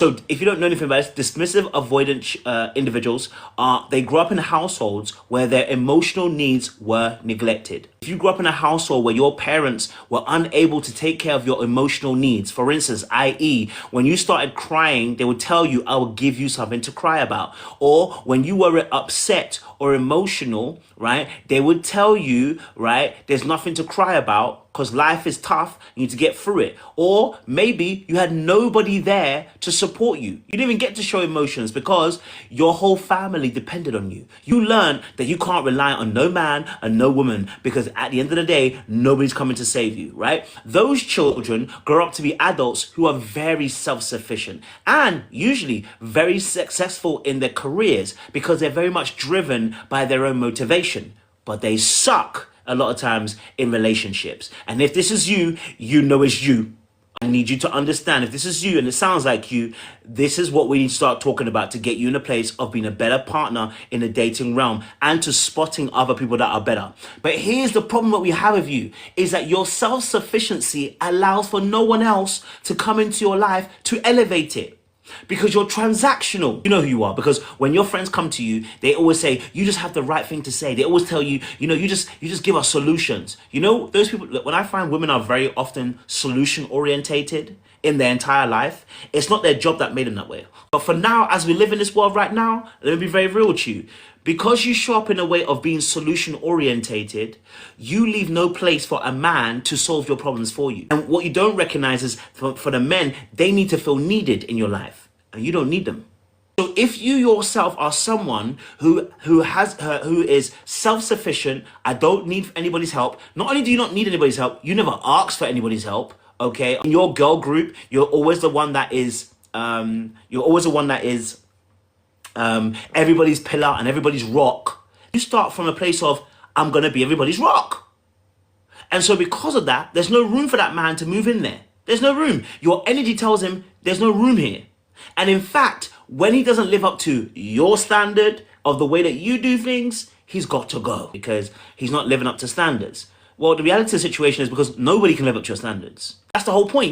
So if you don't know anything about this, dismissive avoidant individuals they grew up in households where their emotional needs were neglected. If you grew up in a household where your parents were unable to take care of your emotional needs, for instance, i.e., when you started crying, they would tell you, I will give you something to cry about. Or when you were upset or emotional, right, they would tell you, right, there's nothing to cry about because life is tough, you need to get through it. Or maybe you had nobody there to support you. You didn't even get to show emotions because your whole family depended on you. You learned that you can't rely on no man and no woman because at the end of the day, nobody's coming to save you, right? Those children grow up to be adults who are very self-sufficient and usually very successful in their careers because they're very much driven by their own motivation, but they suck a lot of times in relationships. And if this is you, you know it's you. I need you to understand, if this is you and it sounds like you, this is what we need to start talking about to get you in a place of being a better partner in the dating realm and to spotting other people that are better. But here's the problem that we have with you is that your self-sufficiency allows for no one else to come into your life to elevate it. Because you're transactional. You know who you are. Because when your friends come to you, they always say, you just have the right thing to say. They always tell you, you just give us solutions. You know, those people, when I find women are very often solution orientated in their entire life, it's not their job that made them that way. But for now, as we live in this world right now, let me be very real with you. Because you show up in a way of being solution orientated, you leave no place for a man to solve your problems for you. And what you don't recognize is for the men, they need to feel needed in your life and you don't need them. So if you yourself are someone who is self-sufficient, I don't need anybody's help. Not only do you not need anybody's help, you never ask for anybody's help. Okay. In your girl group, you're always the one that is, everybody's pillar and everybody's rock. You start from a place of, I'm going to be everybody's rock. And so because of that, there's no room for that man to move in there. There's no room. Your energy tells him there's no room here. And in fact, when he doesn't live up to your standard of the way that you do things, he's got to go because he's not living up to standards. Well, the reality of the situation is because nobody can live up to your standards. That's the whole point.